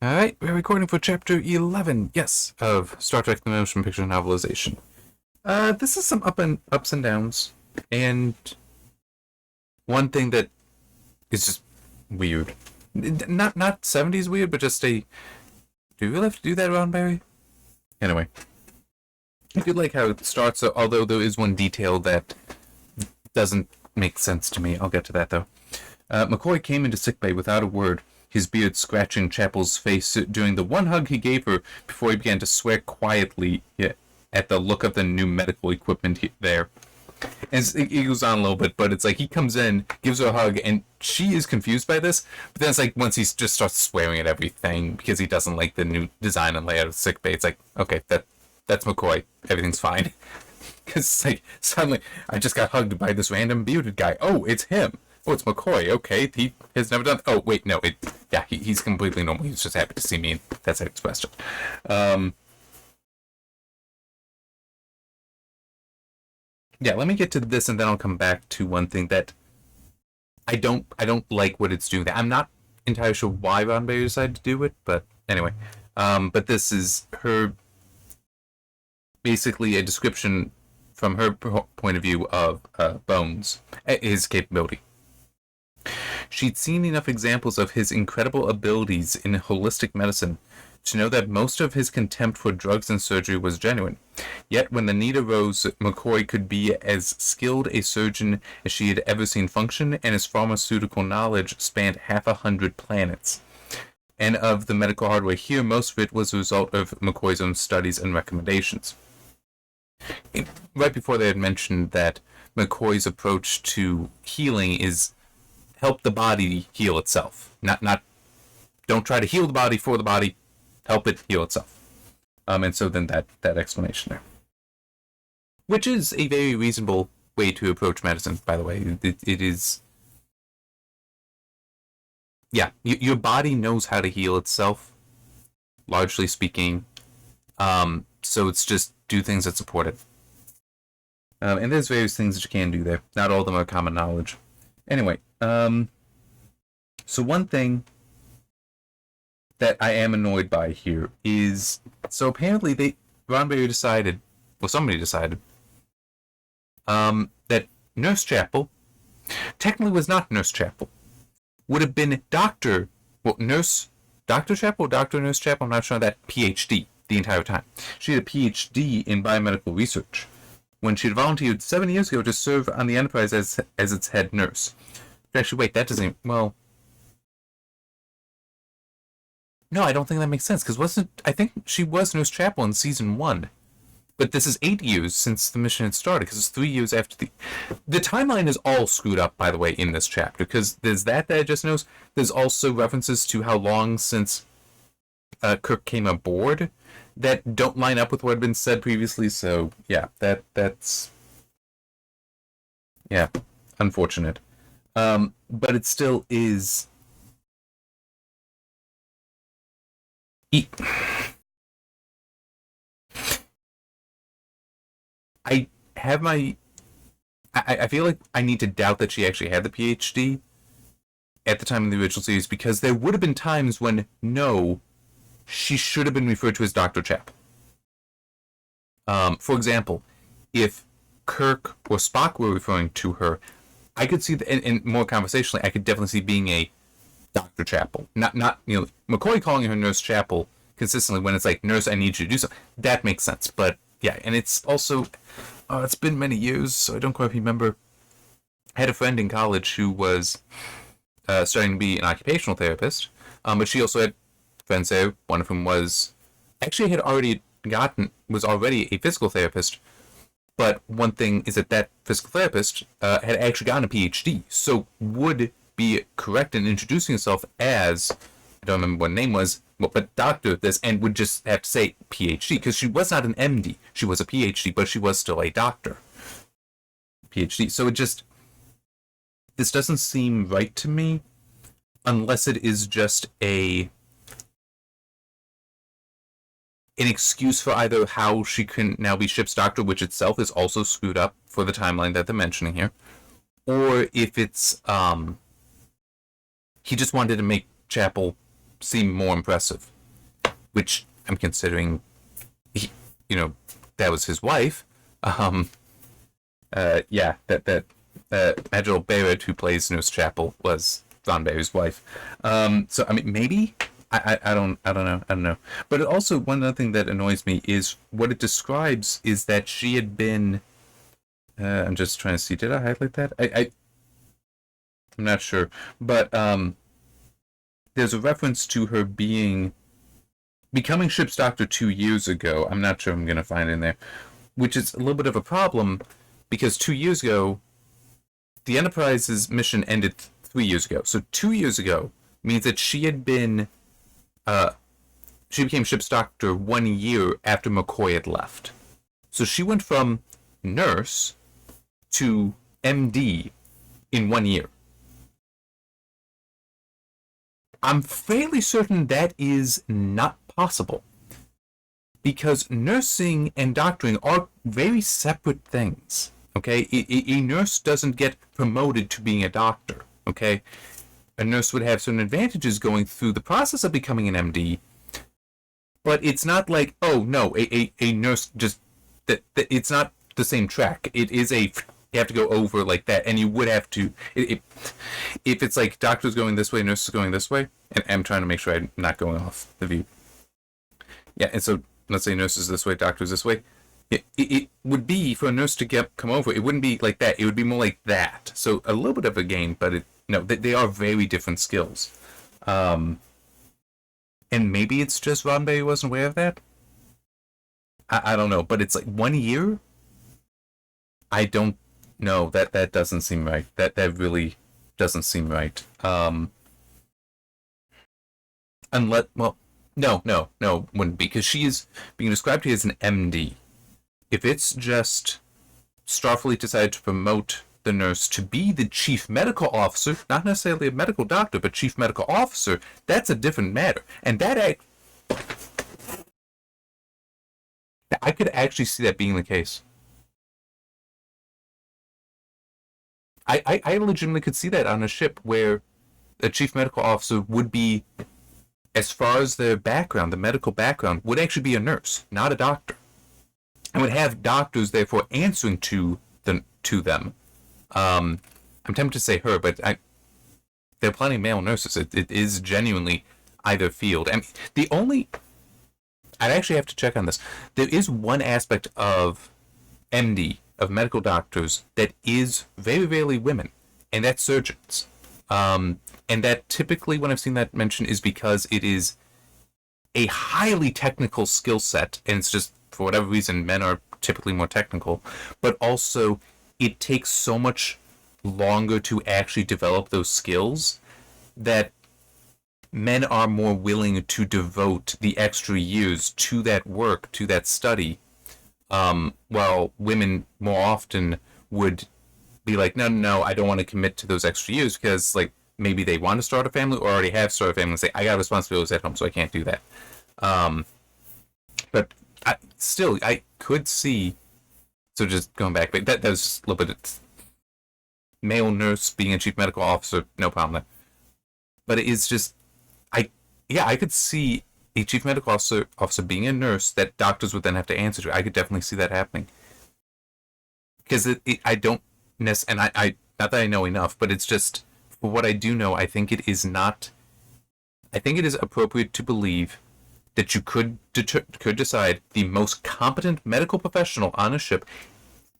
Alright, we're recording for chapter 11, yes, of Star Trek the Motion Picture Novelization. This is some ups and downs, and one thing that is just weird. Not 70s weird, but just do we really have to do that, Roddenberry? Anyway, I do like how it starts, although there is one detail that doesn't make sense to me. I'll get to that, though. McCoy came into sickbay without a word, his beard scratching Chapel's face during the one hug he gave her before he began to swear quietly at the look of the new medical equipment there. And he goes on a little bit, but it's like he comes in, gives her a hug, and she is confused by this. But then it's like once he just starts swearing at everything because he doesn't like the new design and layout of sickbay, it's like, okay, that's McCoy. Everything's fine. Because it's like suddenly I just got hugged by this random bearded guy. Oh, it's him. Oh, it's McCoy. Okay, he has never done. Oh, wait, no. He's completely normal. He's just happy to see me. That's how he expressed it. Let me get to this, and then I'll come back to one thing that I don't like what it's doing. I'm not entirely sure why Roddenberry decided to do it, but anyway. But this is her, basically a description from her point of view of Bones, his capability. She'd seen enough examples of his incredible abilities in holistic medicine to know that most of his contempt for drugs and surgery was genuine. Yet when the need arose, McCoy could be as skilled a surgeon as she had ever seen function, and his pharmaceutical knowledge spanned 500 planets. And of the medical hardware here, most of it was a result of McCoy's own studies and recommendations. Right before they had mentioned that McCoy's approach to healing is help the body heal itself. Not don't try to heal the body for the body, help it heal itself. And so then that explanation there. Which is a very reasonable way to approach medicine, by the way. It is... Yeah, your body knows how to heal itself, largely speaking. So it's just do things that support it. And there's various things that you can do there. Not all of them are common knowledge. Anyway, so one thing that I am annoyed by here is, so apparently somebody decided, that Nurse Chapel technically was not Nurse Chapel. Would have been Dr. Nurse Nurse Chapel, I'm not sure, that PhD the entire time. She had a PhD in biomedical research when she had volunteered 7 years ago to serve on the Enterprise as its head nurse. Actually, wait, that doesn't... Well... No, I don't think that makes sense, because I think she was Nurse Chapel in Season 1. But this is 8 years since the mission had started, because it's 3 years after the... The timeline is all screwed up, by the way, in this chapter, because there's that I just noticed. There's also references to how long since Kirk came aboard that don't line up with what had been said previously, so yeah, that's... Yeah, unfortunate. But it still is... I have my... I feel like I need to doubt that she actually had the PhD at the time of the original series, because there would have been times when, no, she should have been referred to as Dr. Chapel. For example, if Kirk or Spock were referring to her, I could see, and more conversationally, I could definitely see being a Dr. Chapel. Not McCoy calling her Nurse Chapel consistently when it's like, Nurse, I need you to do something. That makes sense, but yeah, and it's also, it's been many years, so I don't quite remember. I had a friend in college who was starting to be an occupational therapist, but she also had friends there, one of whom was already a physical therapist, but one thing is that physical therapist had actually gotten a PhD, so would be correct in introducing herself as, I don't remember what her name was, but doctor this, and would just have to say PhD, because she was not an MD, she was a PhD, but she was still a doctor. PhD, so this doesn't seem right to me, unless it is just an excuse for either how she can now be ship's doctor, which itself is also screwed up for the timeline that they're mentioning here, or if it's he just wanted to make Chapel seem more impressive, which I'm considering, that was his wife. Yeah, that Admiral Barrett, who plays Nurse Chapel, was Roddenberry's wife. So I mean, maybe I don't know. But it also, one other thing that annoys me is what it describes is that she had been. I'm just trying to see. Did I highlight that? I'm not sure, but there's a reference to her becoming ship's doctor 2 years ago. I'm not sure I'm gonna find it in there, which is a little bit of a problem because 2 years ago, the Enterprise's mission ended 3 years ago. So 2 years ago means that she became ship's doctor 1 year after McCoy had left. So she went from nurse to MD in 1 year. I'm fairly certain that is not possible because nursing and doctoring are very separate things. Okay, a nurse doesn't get promoted to being a doctor. Okay, a nurse would have certain advantages going through the process of becoming an MD, but it's not like, oh no, a nurse just that it's not the same track. It is you have to go over like that, and you would have to if it's like doctors going this way, nurses going this way, and I'm trying to make sure I'm not going off the view. Yeah, and so let's say nurses this way, doctors this way. It would be for a nurse to come over. It wouldn't be like that. It would be more like that. So a little bit of a game, but they are very different skills. And maybe it's just Roddenberry wasn't aware of that. I don't know, but it's like 1 year. I don't know. That doesn't seem right. That really doesn't seem right. Unless, well, no, wouldn't be, because she is being described here as an MD. If it's just Starfleet decided to promote the nurse to be the chief medical officer, not necessarily a medical doctor, but chief medical officer, that's a different matter. And I could actually see that being the case. I legitimately could see that on a ship where a chief medical officer would be, as far as their background, the medical background, would actually be a nurse, not a doctor. And would have doctors, therefore, answering to them. I'm tempted to say her, but there are plenty of male nurses. It is genuinely either field. I mean, I'd actually have to check on this. There is one aspect of MD, of medical doctors, that is very rarely women, and that's surgeons. And that typically, when I've seen that mentioned, is because it is a highly technical skill set, and it's just, for whatever reason, men are typically more technical, but also it takes so much longer to actually develop those skills that men are more willing to devote the extra years to that work, to that study, while women more often would be like, no, I don't want to commit to those extra years because, like, maybe they want to start a family or already have started a family and say, I got responsibilities at home, so I can't do that. But I could see, so just going back, but that was just a little bit of male nurse being a chief medical officer, no problem there. But it is just, I could see a chief medical officer being a nurse that doctors would then have to answer to. I could definitely see that happening. Because I don't necessarily, and I not that I know enough, but it's just, for what I do know, I think it is appropriate to believe that you could decide the most competent medical professional on a ship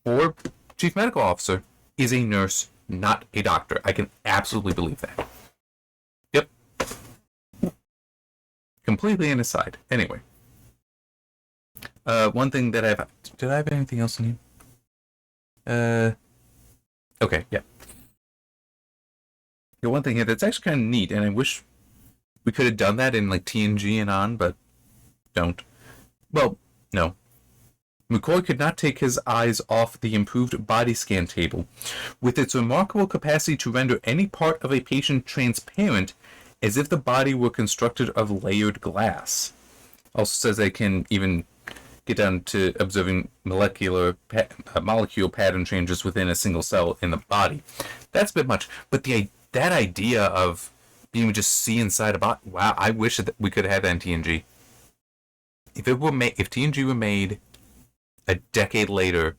or chief medical officer is a nurse, not a doctor. I can absolutely believe that. Yep. Completely an aside. Anyway. One thing that did I have anything else in here? Okay, yeah. The one thing here that's actually kind of neat, and I wish we could have done that in like TNG and on, but don't. Well, no. McCoy could not take his eyes off the improved body scan table. With its remarkable capacity to render any part of a patient transparent as if the body were constructed of layered glass. Also says they can even get down to observing molecule pattern changes within a single cell in the body. That's a bit much, but that idea of being able to just see inside a body. Wow, I wish that we could have that in TNG. If TNG were made a decade later,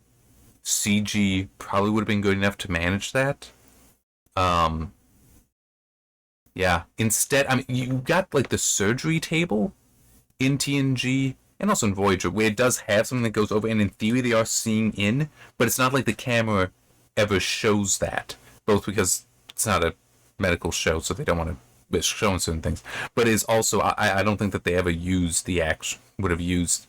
CG probably would have been good enough to manage that. Yeah. Instead, I mean, you got like the surgery table in TNG and also in Voyager, where it does have something that goes over, and in theory they are seeing in, but it's not like the camera ever shows that. Both because it's not a medical show, so they don't want to be showing certain things. But it is also, I don't think that they ever would have used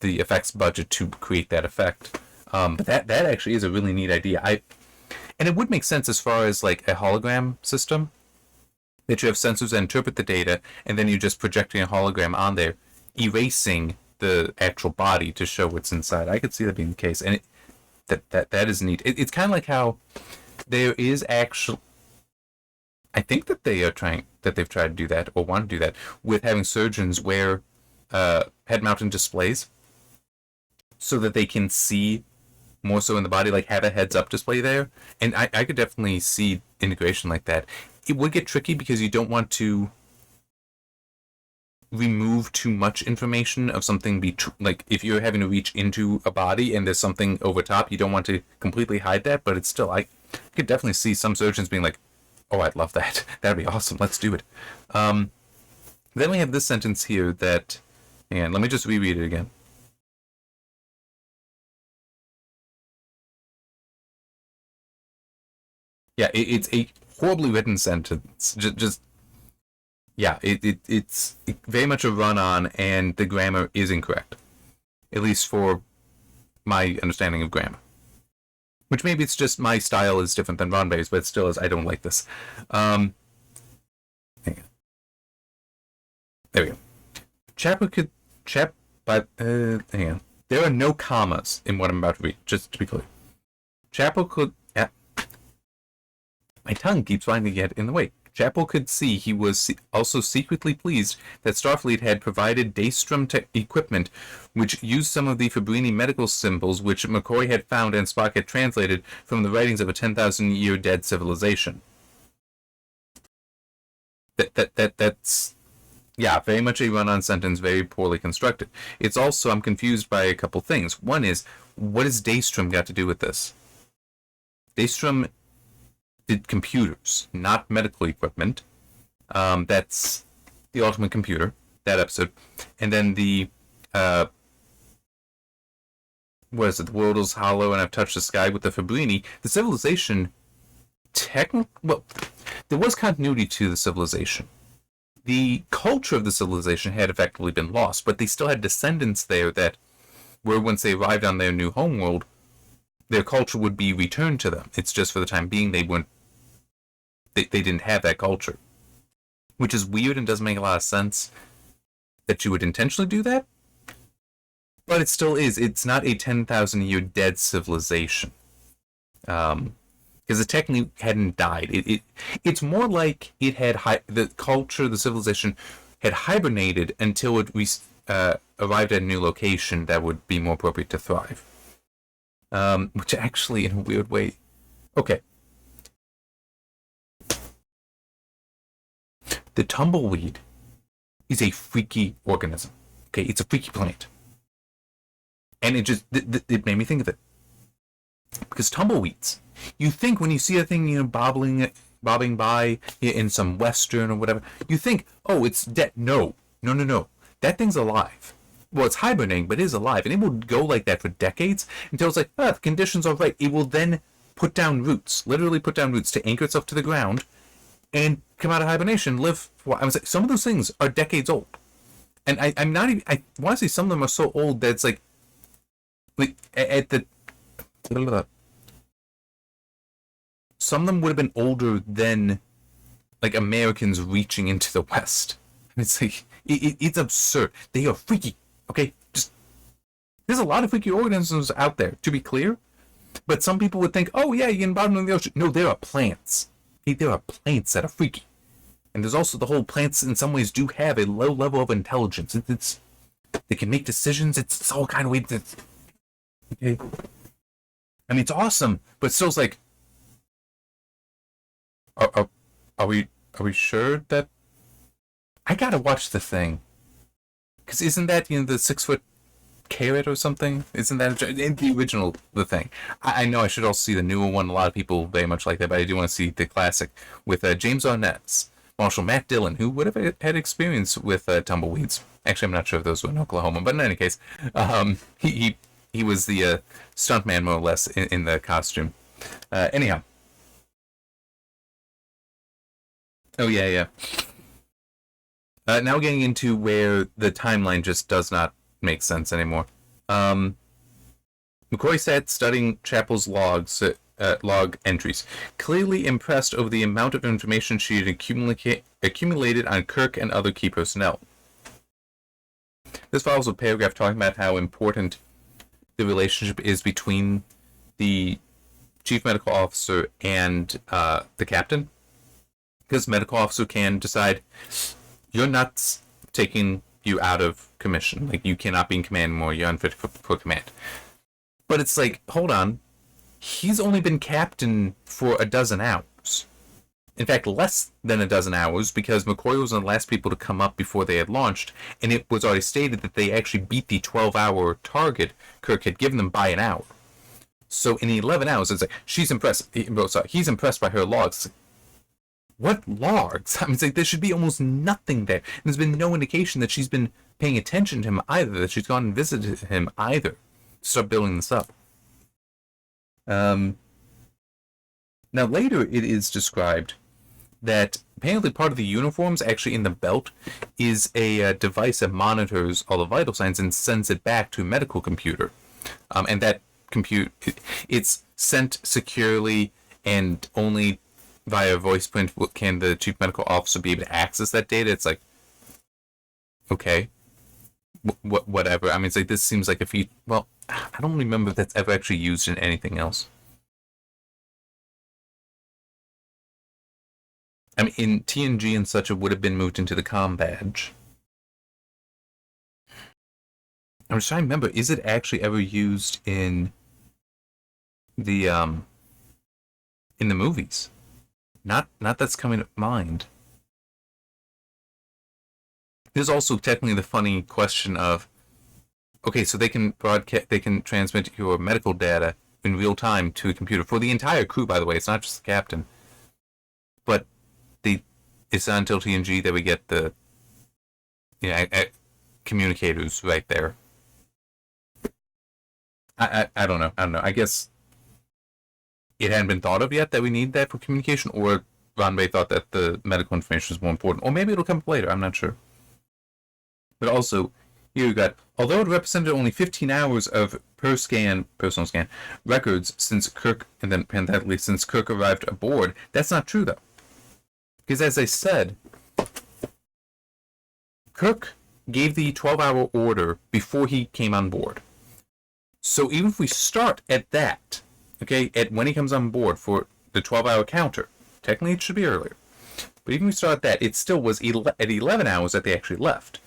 the effects budget to create that effect. But that actually is a really neat idea. And it would make sense as far as like a hologram system, that you have sensors that interpret the data, and then you're just projecting a hologram on there, erasing the actual body to show what's inside. I could see that being the case, and that is neat. It's kind of like how there is actually, I think that they've tried to do that or want to do that with having surgeons wear head-mounted displays so that they can see more so in the body, like have a heads-up display there. And I could definitely see integration like that. It would get tricky because you don't want to remove too much information of something, like if you're having to reach into a body and there's something over top, you don't want to completely hide that. But it's still, I could definitely see some surgeons being like, oh, I'd love that. That'd be awesome. Let's do it. Then we have this sentence here that, and let me just reread it again. Yeah, it's a horribly written sentence. Yeah, it's very much a run-on, and the grammar is incorrect. At least for my understanding of grammar. Which maybe it's just my style is different than Roddenberry's, but it still is, I don't like this. Hang on. There we go. Hang on. There are no commas in what I'm about to read, just to be clear. Chapel could... My tongue keeps finding to get in the way. Chapel could see he was also secretly pleased that Starfleet had provided Daystrom equipment which used some of the Fabrini medical symbols which McCoy had found and Spock had translated from the writings of a 10,000-year dead civilization. That's... Yeah, very much a run-on sentence, very poorly constructed. It's also, I'm confused by a couple things. One is, what has Daystrom got to do with this? Daystrom did computers, not medical equipment. That's the Ultimate Computer, that episode. And then the, what is it, the world is hollow and I've touched the sky with the Fabrini. The civilization, well, there was continuity to the civilization. The culture of the civilization had effectively been lost, but they still had descendants there that were, once they arrived on their new homeworld, their culture would be returned to them. It's just for the time being they didn't have that culture. Which is weird and doesn't make a lot of sense that you would intentionally do that. But it still is. It's not a 10,000-year dead civilization. Because it technically hadn't died. It's more like it had the culture, the civilization, had hibernated until it arrived at a new location that would be more appropriate to thrive. Which actually, in a weird way... Okay. The tumbleweed is a freaky organism. Okay, it's a freaky plant. And it just... It made me think of it. Because tumbleweeds... You think when you see a thing, bobbing by in some western or whatever, you think, oh, it's dead. No. That thing's alive. Well, it's hibernating, but it is alive. And it will go like that for decades until it's like, the conditions are right. It will then put down roots, literally put down roots to anchor itself to the ground and come out of hibernation, live. I was like, some of those things are decades old. And I'm not even, I want to say some of them are so old that it's like at the... Some of them would have been older than, like, Americans reaching into the West. It's like, it's absurd. They are freaky, okay? There's a lot of freaky organisms out there, to be clear. But some people would think, oh, yeah, you can bottom of the ocean. No, there are plants. There are plants that are freaky. And there's also the whole plants, in some ways, do have a low level of intelligence. They can make decisions. It's all kind of weird. Okay? I mean, it's awesome, but still, it's like, Are we Are we sure that... I gotta watch the thing. Because isn't that, the 6-foot carrot or something? Isn't that in the original, the thing? I know I should also see the newer one. A lot of people very much like that, but I do want to see the classic with James Arnett's Marshall Matt Dillon, who would have had experience with tumbleweeds. Actually, I'm not sure if those were in Oklahoma, but in any case, he was the stuntman, more or less, in the costume. Anyhow. Oh, yeah. Now getting into where the timeline just does not make sense anymore. McCoy sat studying Chapel's log entries, clearly impressed over the amount of information she had accumulated on Kirk and other key personnel. This follows a paragraph talking about how important the relationship is between the chief medical officer and the captain. Because medical officer can decide, you're nuts, taking you out of commission. Like, you cannot be in command anymore. You're unfit for command. But it's like, hold on. He's only been captain for a dozen hours. In fact, less than a dozen hours, because McCoy was one of the last people to come up before they had launched, and it was already stated that they actually beat the 12-hour target Kirk had given them by an hour. So in 11 hours, it's like, he's impressed by her logs. What logs? I mean, it's like there should be almost nothing there. And there's been no indication that she's been paying attention to him either, that she's gone and visited him either. Start building this up. Now later it is described that apparently part of the uniforms, actually in the belt, is a device that monitors all the vital signs and sends it back to a medical computer. And that it's sent securely, and only via voice print can the chief medical officer be able to access that data. It's like, okay, whatever. I mean, it's like, this seems like a feat. Well, I don't remember if that's ever actually used in anything else. I mean, in TNG and such, it would have been moved into the comm badge. I'm just trying to remember, is it actually ever used in the movies? Not that's coming to mind. There's also technically the funny question of, okay, so they can transmit your medical data in real time to a computer for the entire crew. By the way, it's not just the captain. But it's not until TNG that we get the communicators right there. I don't know. I guess it hadn't been thought of yet that we need that for communication, or Roddenberry thought that the medical information was more important, or maybe it'll come up later. I'm not sure. But also, here you got, although it represented only 15 hours of personal scan records since Kirk, and then parenthetically, since Kirk arrived aboard, that's not true though. Because as I said, Kirk gave the 12-hour order before he came on board. So even if we start at that, okay, at when he comes on board for the 12-hour counter, technically it should be earlier. But even if we start at that, it still was at 11 hours that they actually left.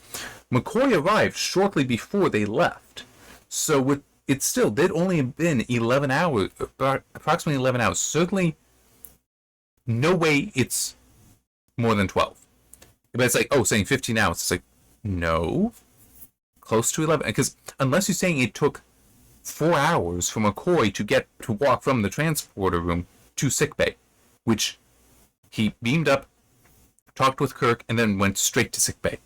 McCoy arrived shortly before they left. So it still did only have been 11 hours, approximately 11 hours. Certainly, no way it's more than 12. But it's like, saying 15 hours. It's like, no. Close to 11. Because unless you're saying it took 4 hours for McCoy to walk from the transporter room to sickbay, which he beamed up, talked with Kirk, and then went straight to sickbay.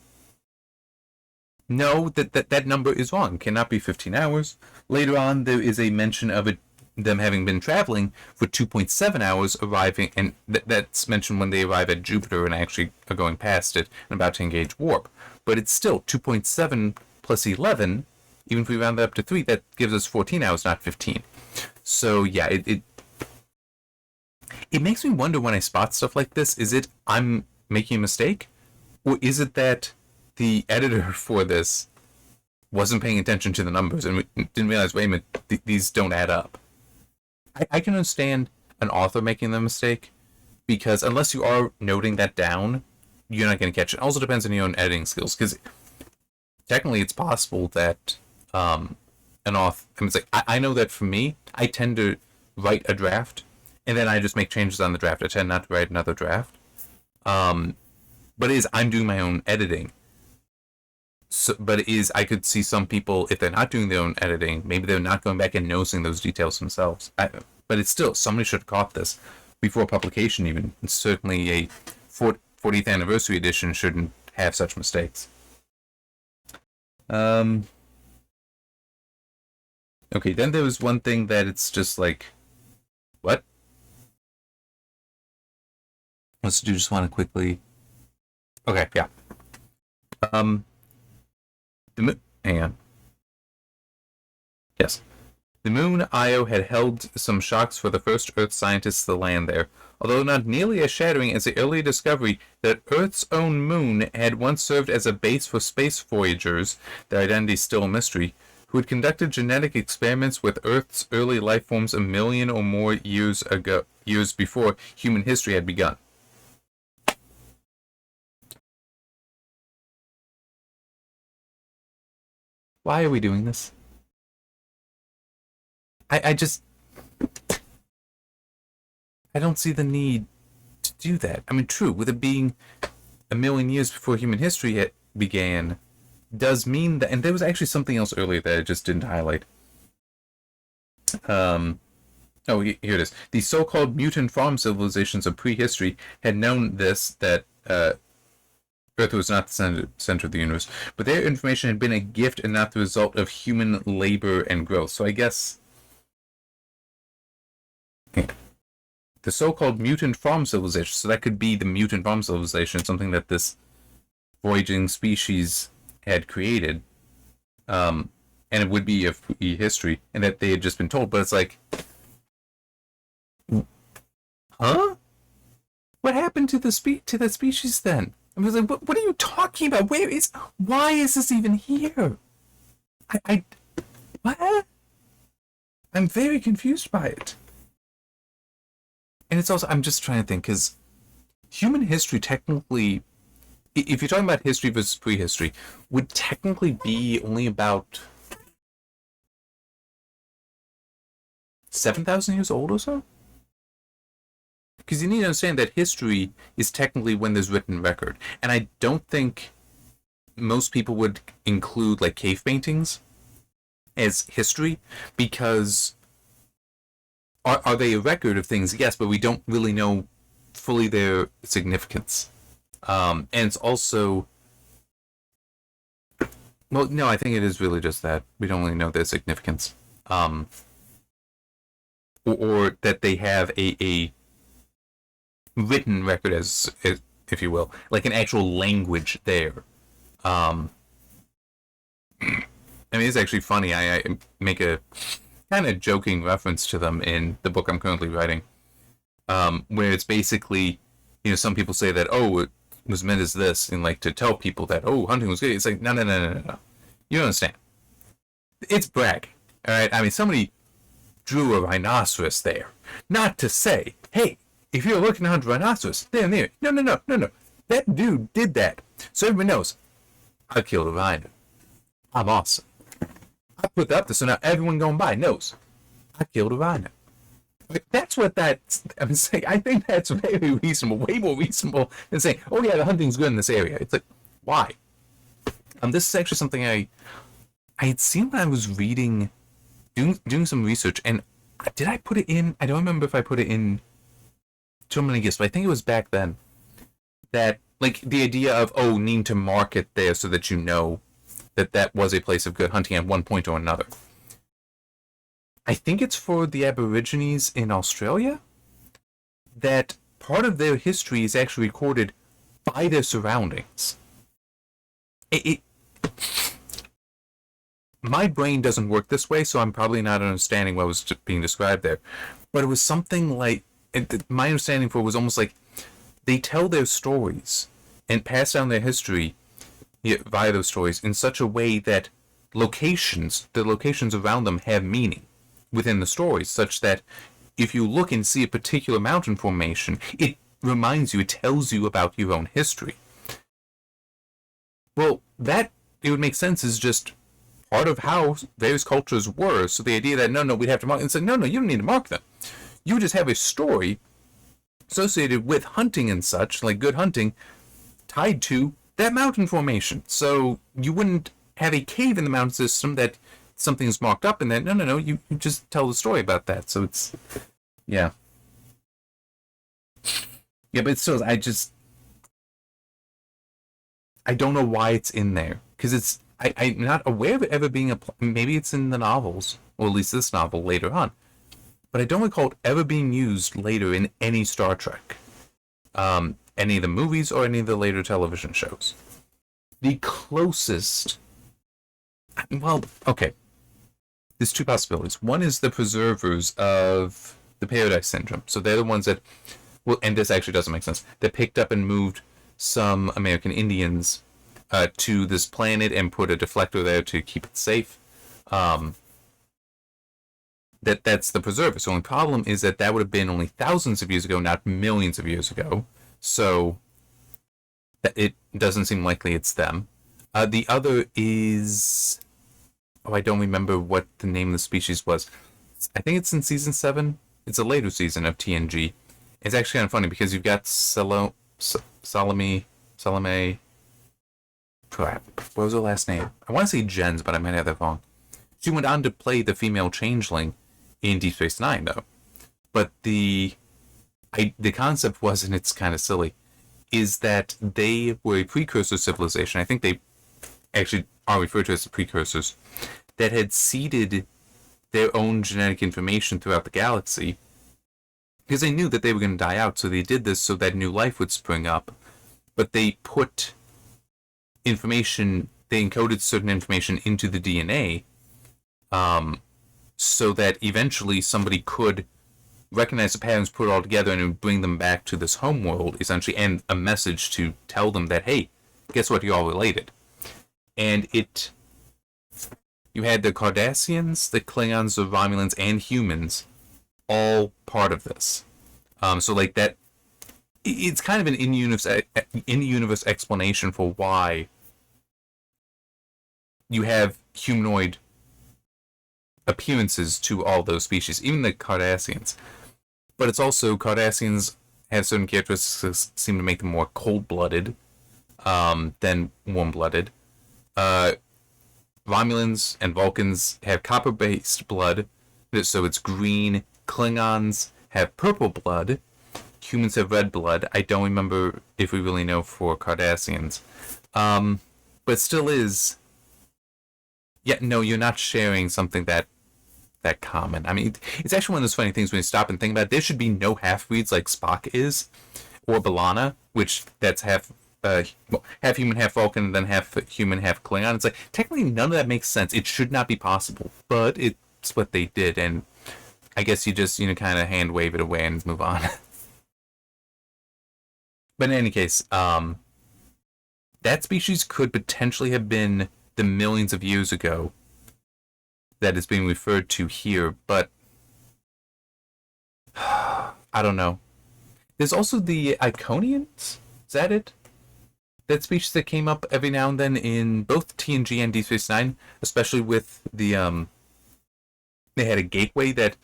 No, that number is wrong. It cannot be 15 hours. Later on, there is a mention of them having been traveling for 2.7 hours, arriving, and that's mentioned when they arrive at Jupiter and actually are going past it and about to engage warp. But it's still 2.7 plus 11, even if we round that up to 3, that gives us 14 hours, not 15. So yeah, it makes me wonder when I spot stuff like this, is it I'm making a mistake? Or is it that the editor for this wasn't paying attention to the numbers and didn't realize, wait a minute, these don't add up? I can understand an author making the mistake, because unless you are noting that down, you're not going to catch it. It also depends on your own editing skills, because technically it's possible that an author, it's like, I know that for me, I tend to write a draft, and then I just make changes on the draft. I tend not to write another draft. But it is I'm doing my own editing. So, but it is I could see some people, if they're not doing their own editing, maybe they're not going back and noticing those details themselves. But it's still, somebody should have caught this before publication even. And certainly a 40th anniversary edition shouldn't have such mistakes. Okay, then there was one thing that it's just like, what? Let's do just want to quickly. Okay, yeah. Hang on. Yes. The moon Io had held some shocks for the first Earth scientists to land there, although not nearly as shattering as the early discovery that Earth's own moon had once served as a base for space voyagers, their identity still a mystery, who had conducted genetic experiments with Earth's early life forms a million or more years before human history had begun. Why are we doing this? I just I don't see the need to do that. I mean, true, with it being a million years before human history began, does mean that. And there was actually something else earlier that I just didn't highlight. Oh, here it is. The so-called mutant farm civilizations of prehistory had known that Earth was not the center of the universe, but their information had been a gift and not the result of human labor and growth. So I guess the so-called mutant farm civilization, so that could be the mutant farm civilization, something that this voyaging species had created, and it would be of history, and that they had just been told. But it's like, huh? What happened to the species then? I was like, what are you talking about? Why is this even here? What? I'm very confused by it. And it's also, I'm just trying to think, because human history technically, if you're talking about history versus prehistory, would technically be only about 7,000 years old or so? Because you need to understand that history is technically when there's written record. And I don't think most people would include like cave paintings as history, because are they a record of things? Yes, but we don't really know fully their significance. And it's also, well, no, I think it is really just that we don't really know their significance, or that they have a written record, as if you will, like an actual language there. I mean, it's actually funny. I make a kind of joking reference to them in the book I'm currently writing, where it's basically, some people say that, oh, it was meant as this, and like to tell people that, oh, hunting was good. It's like, no. You don't understand. It's brag. All right. I mean, somebody drew a rhinoceros there, not to say, hey, if you're looking to hunt a rhinoceros, there. No. That dude did that. So everybody knows, I killed a rhino. I'm awesome. I put that up there so now everyone going by knows I killed a rhino. That's what I'm saying. I think that's very reasonable, way more reasonable than saying, oh yeah, the hunting's good in this area. It's like, why? This is actually something I had seen when I was reading, doing some research, and did I put it in? I don't remember if I put it in Too Many Gifts, but I think it was back then. That, like, the idea of, needing to mark it there so that you know that was a place of good hunting at one point or another. I think it's for the Aborigines in Australia, that part of their history is actually recorded by their surroundings. My brain doesn't work this way, so I'm probably not understanding what was being described there. But it was something like, my understanding for it was almost like they tell their stories and pass down their history via those stories in such a way that the locations around them have meaning within the stories, such that if you look and see a particular mountain formation, it reminds you, it tells you about your own history. Well, that, it would make sense, is just part of how various cultures were. So the idea that, no, we'd have to mark, and say, no, you don't need to mark them. You just have a story associated with hunting and such, like good hunting, tied to that mountain formation. So you wouldn't have a cave in the mountain system that something's marked up in that. No. You just tell the story about that. So it's, yeah. Yeah, but still, I don't know why it's in there. Because I'm not aware of it ever being maybe it's in the novels, or at least this novel later on. But I don't recall it ever being used later in any Star Trek. Any of the movies or any of the later television shows. The closest... Well, okay. There's two possibilities. One is the preservers of the Paradise Syndrome. So they're the ones that... Well, and this actually doesn't make sense. That picked up and moved some American Indians to this planet and put a deflector there to keep it safe. That's the preserver. So the only problem is that would have been only thousands of years ago, not millions of years ago. So it doesn't seem likely it's them. The other is... Oh, I don't remember what the name of the species was. I think it's in season 7. It's a later season of TNG. It's actually kind of funny because you've got Salome... Crap. What was her last name? I want to say Jens, but I might have that wrong. She went on to play the female changeling in Deep Space Nine, though. But the concept was, and it's kind of silly, is that they were a precursor civilization. I think they actually are referred to as the precursors, that had seeded their own genetic information throughout the galaxy because they knew that they were going to die out. So they did this so that new life would spring up. But they put information, they encoded certain information into the DNA so that eventually somebody could recognize the patterns, put it all together, and bring them back to this home world, essentially, and a message to tell them that, hey, guess what, you're all related. And you had the Cardassians, the Klingons, the Romulans, and humans all part of this. So like that, it's kind of an in-universe explanation for why you have humanoid appearances to all those species, even the Cardassians. But it's also, Cardassians have certain characteristics that seem to make them more cold-blooded than warm-blooded. Romulans and Vulcans have copper-based blood, so it's green. Klingons have purple blood. Humans have red blood. I don't remember if we really know for Cardassians. But it still is... Yeah, no, you're not sharing something that common. I mean, it's actually one of those funny things when you stop and think about it. There should be no half-breeds like Spock is, or B'Elanna, which that's half human, half Vulcan, and then half human, half Klingon. It's like, technically none of that makes sense. It should not be possible, but it's what they did, and I guess you just, kind of hand wave it away and move on. But in any case, that species could potentially have been the millions of years ago that is being referred to here, but I don't know. There's also the Iconians. Is that it? That species that came up every now and then in both TNG and Deep Space Nine, especially with the they had a gateway that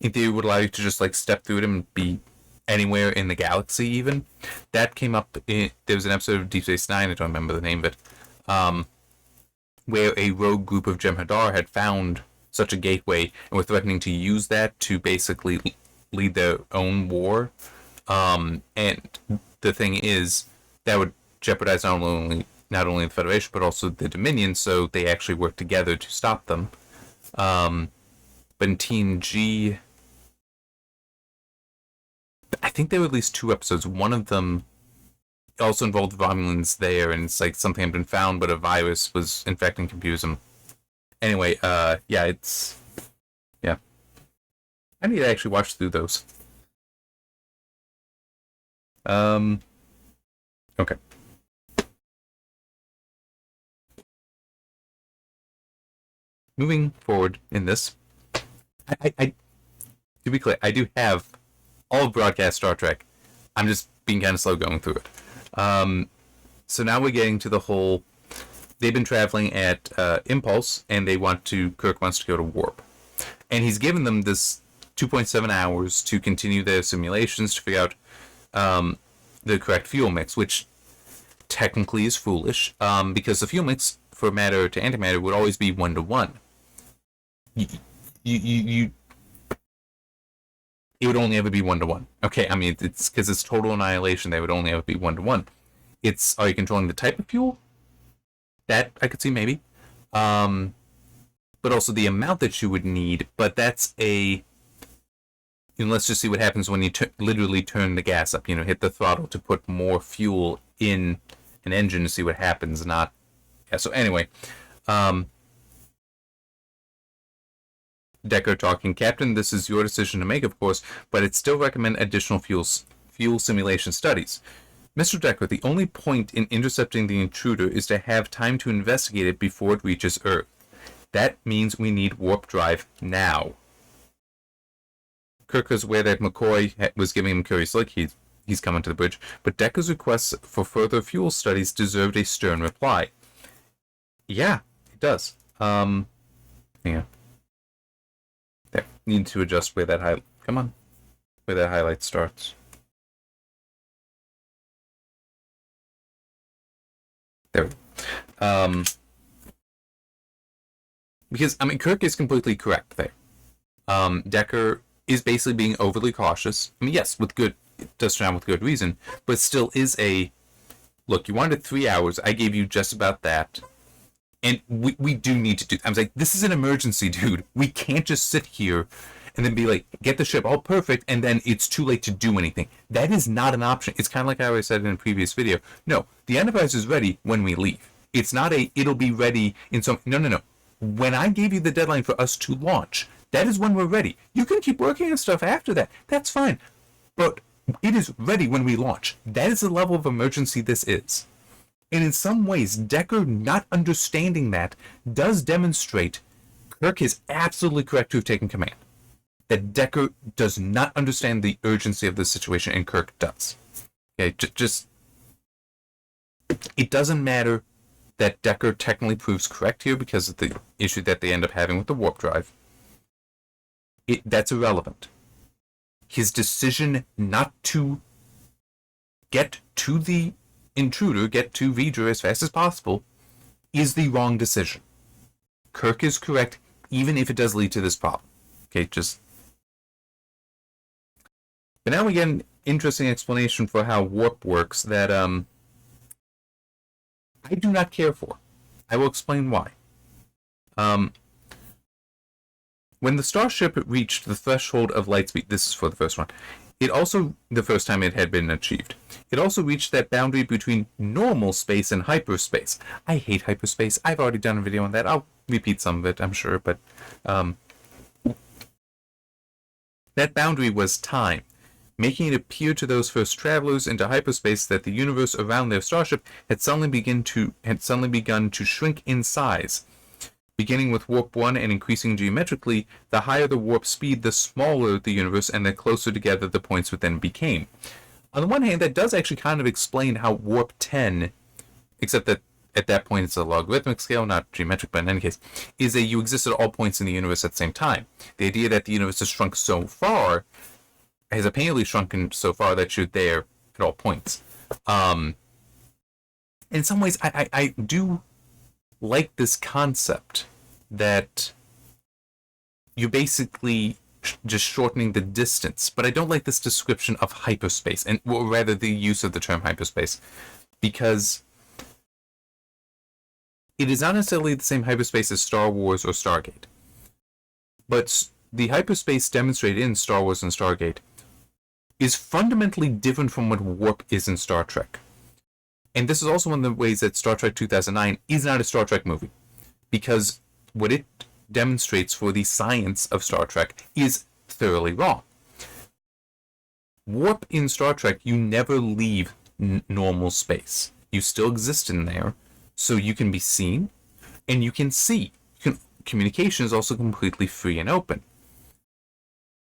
in theory would allow you to just like step through them and be anywhere in the galaxy even. That came up there was an episode of Deep Space Nine, I don't remember the name of it, where a rogue group of Jem'Hadar had found such a gateway and were threatening to use that to basically lead their own war. And the thing is, that would jeopardize not only the Federation, but also the Dominion, so they actually worked together to stop them. But in TNG, I think there were at least 2 episodes. One of them also involved Romulans there, and it's like something had been found, but a virus was infecting Confusum. Anyway, yeah. I need to actually watch through those. Okay. Moving forward in this, to be clear, I do have all of broadcast Star Trek. I'm just being kind of slow going through it. So now we're getting to the whole, they've been traveling at Impulse, and Kirk wants to go to Warp. And he's given them this 2.7 hours to continue their simulations, to figure out the correct fuel mix, which technically is foolish, because the fuel mix for matter to antimatter would always be 1-to-1. You it would only ever be 1-to-1. Okay, I mean, it's because it's total annihilation. They would only ever be 1-to-1. Are you controlling the type of fuel? That I could see maybe, but also the amount that you would need. But that's let's just see what happens when you literally turn the gas up. Hit the throttle to put more fuel in an engine to see what happens. Not, yeah. So anyway, Decker talking, Captain, this is your decision to make, of course, but I'd still recommend additional fuel simulation studies. Mr. Decker, the only point in intercepting the intruder is to have time to investigate it before it reaches Earth. That means we need warp drive now. Kirk was aware that McCoy was giving him curious look. He's coming to the bridge, but Decker's requests for further fuel studies deserved a stern reply. Yeah, it does. Yeah. There. Need to adjust where that where that highlight starts. There. Because Kirk is completely correct there. Decker is basically being overly cautious. Yes, it does sound with good reason, but still is look, you wanted 3 hours. I gave you just about that. And we do need to do. I was like, this is an emergency, dude. We can't just sit here and then be like, get the ship all perfect, and then it's too late to do anything. That is not an option. It's kind of like I always said in a previous video. No, the Enterprise is ready when we leave. It's not it'll be ready in some. No. When I gave you the deadline for us to launch, that is when we're ready. You can keep working on stuff after that. That's fine. But it is ready when we launch. That is the level of emergency this is. And in some ways, Decker not understanding that does demonstrate Kirk is absolutely correct to have taken command. That Decker does not understand the urgency of the situation, and Kirk does. Okay, just it doesn't matter that Decker technically proves correct here because of the issue that they end up having with the warp drive. That's irrelevant. His decision not to get to the intruder, get to Vidra as fast as possible, is the wrong decision. Kirk is correct, even if it does lead to this problem. Okay, But now we get an interesting explanation for how warp works that I do not care for. I will explain why. When the starship reached the threshold of light speed, this is for the first one, the first time it had been achieved, it also reached that boundary between normal space and hyperspace. I hate hyperspace. I've already done a video on that. I'll repeat some of it, I'm sure, but that boundary was time, making it appear to those first travelers into hyperspace that the universe around their starship had suddenly begun to shrink in size. Beginning with warp 1 and increasing geometrically, the higher the warp speed, the smaller the universe, and the closer together the points within became. On the one hand, that does actually kind of explain how warp 10, except that at that point it's a logarithmic scale, not geometric, but in any case, is that you exist at all points in the universe at the same time. The idea that the universe has shrunk so far, has apparently shrunken so far that you're there at all points. In some ways, I do like this concept that you're basically just shortening the distance, but I don't like this description of hyperspace, or rather the use of the term hyperspace, because it is not necessarily the same hyperspace as Star Wars or Stargate. But the hyperspace demonstrated in Star Wars and Stargate is fundamentally different from what warp is in Star Trek. And this is also one of the ways that Star Trek 2009 is not a Star Trek movie. Because what it demonstrates for the science of Star Trek is thoroughly wrong. Warp in Star Trek, you never leave normal space. You still exist in there, so you can be seen, and you can see. Communication is also completely free and open.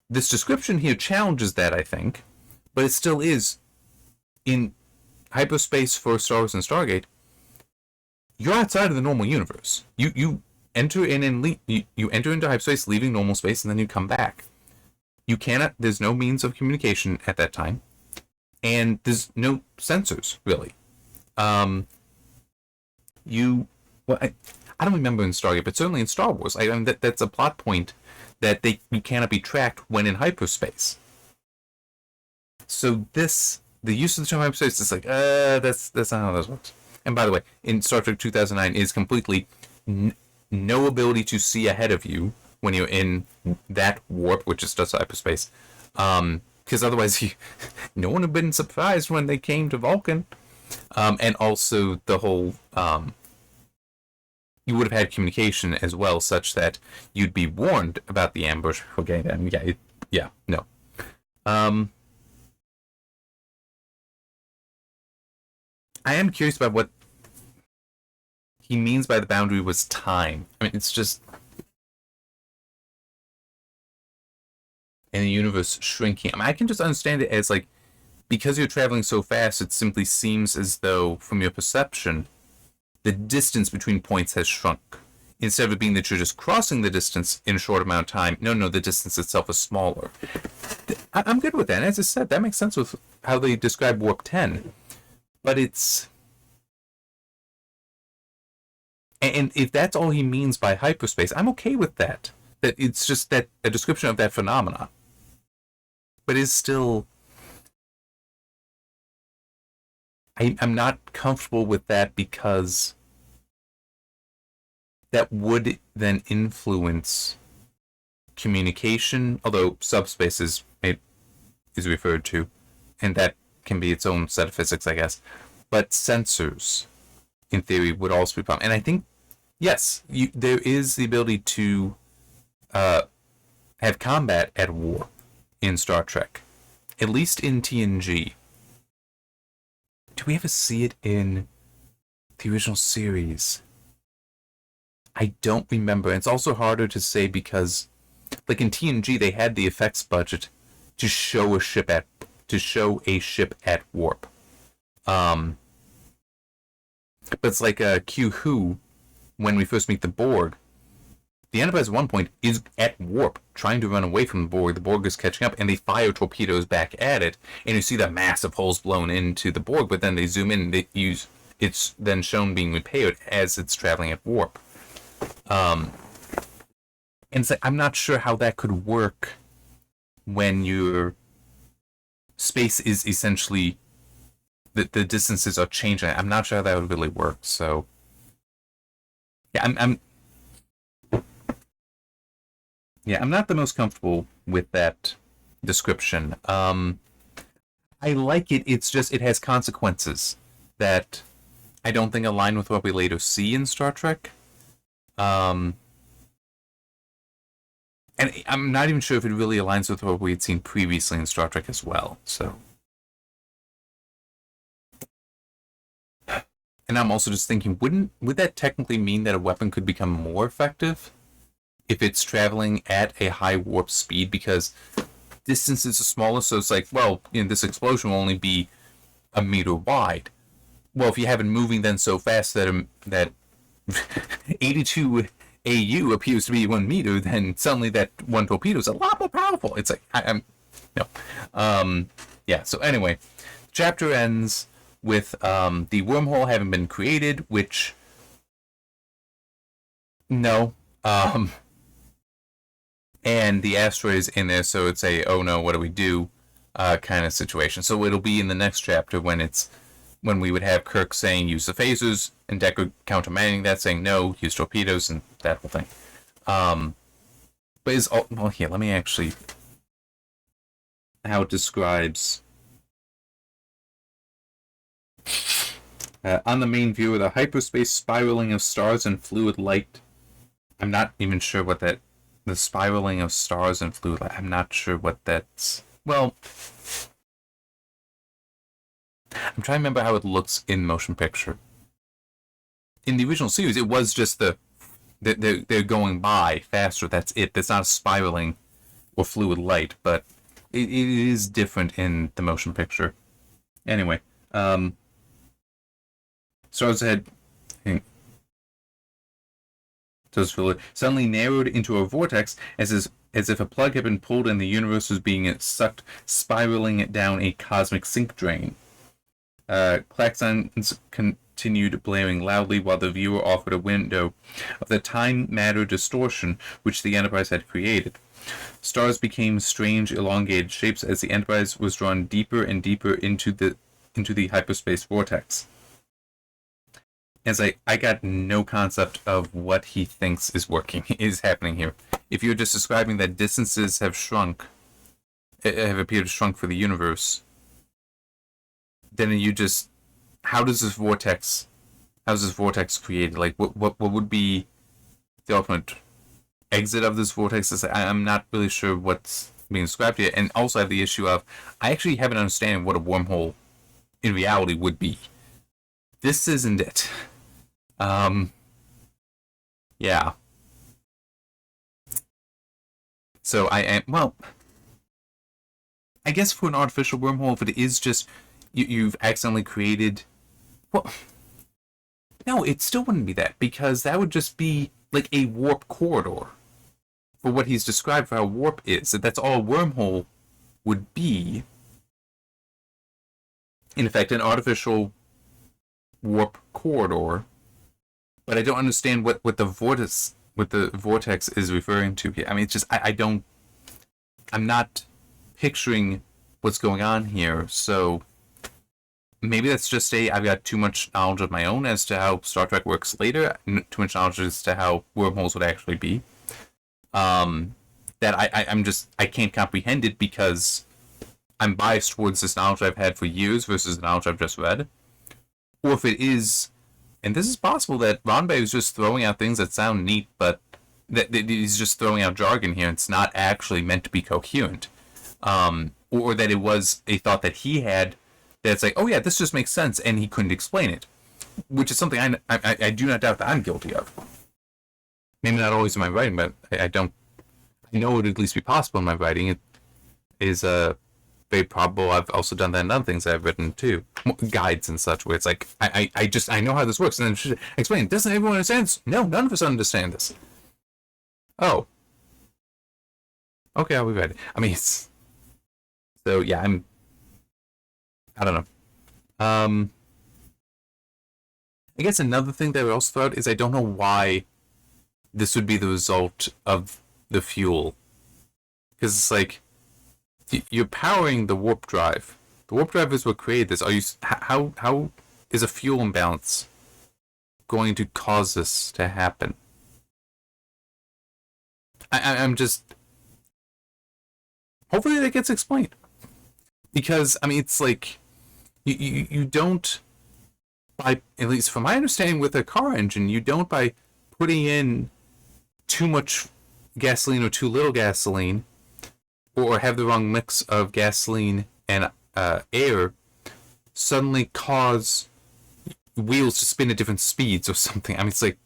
This description here challenges that, I think, but it still is. In hyperspace for Star Wars and Stargate, you're outside of the normal universe. You enter in and you enter into hyperspace, leaving normal space, and then you come back. You cannot. There's no means of communication at that time. and there's no sensors really. Um, I don't remember in Stargate, but certainly in Star Wars, I mean that's a plot point that you cannot be tracked when in hyperspace. So the use of the term hyperspace is like, that's not how this works. And by the way, in Star Trek 2009 is completely no ability to see ahead of you when you're in that warp, which is just hyperspace. Because otherwise, no one would have been surprised when they came to Vulcan. And also the whole, you would have had communication as well, such that you'd be warned about the ambush before getting there. Yeah, no. I am curious about what he means by the boundary was time. I mean, it's just in the universe shrinking. I mean, I can just understand it as like, because you're traveling so fast, it simply seems as though, from your perception, the distance between points has shrunk. Instead of it being that you're just crossing the distance in a short amount of time, no, the distance itself is smaller. I'm good with that. And as I said, that makes sense with how they describe Warp 10. But it's... And if that's all he means by hyperspace, I'm okay with that. That it's just that a description of that phenomena. But it's still... I'm not comfortable with that because that would then influence communication, although subspace is referred to, and that can be its own set of physics, I guess. But sensors, in theory, would also be a problem. And I think, yes, there is the ability to have combat at warp in Star Trek, at least in TNG. Do we ever see it in the original series? I don't remember. It's also harder to say because, like in TNG, they had the effects budget to show a ship at warp. But it's like Q-Who, when we first meet the Borg. The Enterprise at one point is at warp, trying to run away from the Borg. The Borg is catching up, and they fire torpedoes back at it, and you see the massive holes blown into the Borg. But then they zoom in, and it's then shown being repaired as it's traveling at warp. And it's like, I'm not sure how that could work when your space is essentially the distances are changing. I'm not sure how that would really work. So yeah, I'm not the most comfortable with that description. I like it. It's just it has consequences that I don't think align with what we later see in Star Trek. And I'm not even sure if it really aligns with what we had seen previously in Star Trek as well. So, and I'm also just thinking, would that technically mean that a weapon could become more effective if it's traveling at a high warp speed, because distances are smaller? So it's like, well, this explosion will only be a meter wide. Well, if you have it moving then so fast that 82 AU appears to be 1 meter, then suddenly that one torpedo is a lot more powerful. It's like, no. Yeah, so anyway, the chapter ends with the wormhole having been created, which, no. And the asteroid is in there, so it's a, oh no, what do we do kind of situation. So it'll be in the next chapter when we would have Kirk saying use the phasers, and Deckard countermanding that, saying no, use torpedoes, and that whole thing. But well, here, let me actually, how it describes on the main viewer, the hyperspace spiraling of stars and fluid light. I'm not even sure what that, the spiraling of stars and fluid light, I'm not sure what that's, well, I'm trying to remember how it looks in motion picture. In the original series, it was just they're going by faster. That's it. That's not spiraling or fluid light, but it is different in the motion picture. Anyway, stars ahead. Suddenly narrowed into a vortex as as if a plug had been pulled and the universe was being sucked, spiraling down a cosmic sink drain. Klaxons continued blaring loudly while the viewer offered a window of the time-matter distortion which the Enterprise had created. Stars became strange, elongated shapes as the Enterprise was drawn deeper and deeper into the hyperspace vortex. As I got no concept of what he thinks is happening here. If you're just describing that distances have appeared to shrunk for the universe, then how is this vortex created? Like, what would be the ultimate exit of this vortex? I'm not really sure what's being described here. And also I have the issue of, I actually have an understanding of what a wormhole in reality would be. This isn't it. Yeah. So I guess for an artificial wormhole, if it is just you've accidentally created, well, no, it still wouldn't be that, because that would just be like a warp corridor for what he's described for how warp is. That's all a wormhole would be. In effect, an artificial warp corridor. But I don't understand what the vortex is referring to here. I mean, it's just I'm not picturing what's going on here. So maybe that's just I've got too much knowledge of my own as to how Star Trek works later. Too much knowledge as to how wormholes would actually be. That I can't comprehend it because I'm biased towards this knowledge I've had for years versus the knowledge I've just read. Or if it is. And this is possible that Roddenberry is just throwing out things that sound neat, but that he's just throwing out jargon here. It's not actually meant to be coherent. Or that it was a thought that he had that's like, oh yeah, this just makes sense, and he couldn't explain it. Which is something I do not doubt that I'm guilty of. Maybe not always in my writing, but I know it would at least be possible in my writing. It is very probable. I've also done that in other things I've written too, guides and such, where it's like I know how this works, and then explain. Doesn't everyone understand? No, none of us understand this. Oh, okay, I'll be ready. I mean, so yeah, I don't know. I guess another thing that I also thought is I don't know why this would be the result of the fuel, because it's like, you're powering the warp drive. The warp drive is what created this. How is a fuel imbalance going to cause this to happen? I'm just, hopefully that gets explained, because I mean, it's like you don't, by, at least from my understanding with a car engine, you don't, by putting in too much gasoline or too little gasoline, or have the wrong mix of gasoline and air, suddenly cause wheels to spin at different speeds or something. I mean, it's like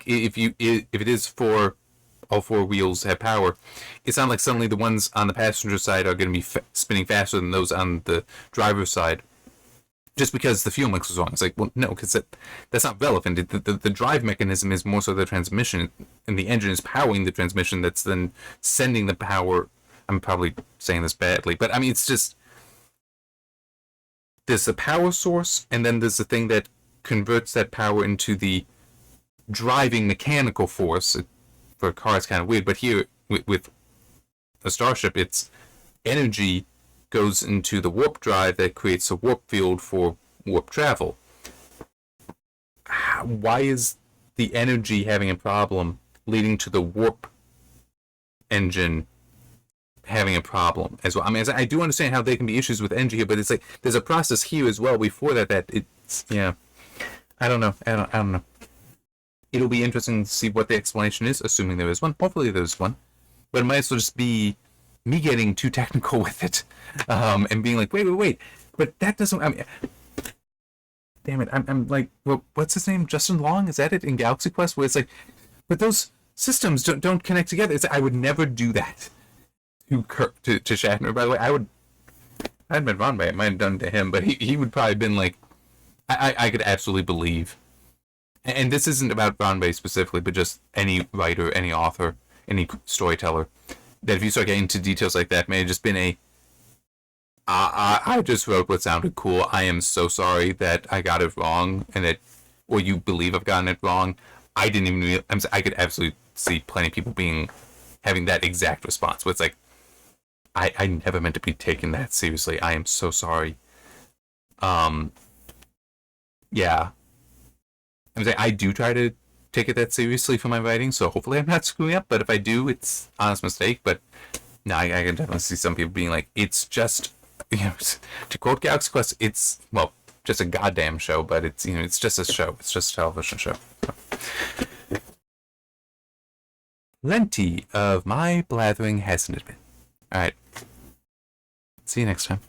if it is for all four wheels have power, it's not like suddenly the ones on the passenger side are going to be spinning faster than those on the driver's side, just because the fuel mix was wrong. It's like, well, no, because that's not relevant. The drive mechanism is more so the transmission, and the engine is powering the transmission that's then sending the power. I'm probably saying this badly, but I mean, it's just, there's the power source, and then there's the thing that converts that power into the driving mechanical force. For a car, it's kind of weird, but here, with a starship, it's energy goes into the warp drive that creates a warp field for warp travel. Why is the energy having a problem leading to the warp engine having a problem as well? I mean, I do understand how there can be issues with energy here, but it's like there's a process here as well before that it's, yeah, I don't know. It'll be interesting to see what the explanation is, assuming there is one. Hopefully there's one, but it might as well just be me getting too technical with it, and being like, wait, but that doesn't. I mean, damn it, I'm like, well, what's his name? Justin Long? Is that it in Galaxy Quest? Where it's like, but those systems don't connect together. It's like, I would never do that to Shatner. By the way, I hadn't been wrong by it. Might have done to him, but he would probably have been like, I could absolutely believe. And this isn't about Roddenberry specifically, but just any writer, any author. any storyteller, that if you start getting into details like that, may have just been I just wrote what sounded cool. I am so sorry that I got it wrong, and that, or you believe I've gotten it wrong. I didn't even. I could absolutely see plenty of people having that exact response. Where it's like, I never meant to be taken that seriously. I am so sorry. Yeah. I'm saying I do try to take it that seriously for my writing, so hopefully I'm not screwing up. But if I do, it's an honest mistake. But no, I can definitely see some people being like, it's just, to quote Galaxy Quest, it's, well, just a goddamn show, but it's, it's just a show. It's just a television show. Plenty of my blathering, hasn't it been? Alright. See you next time.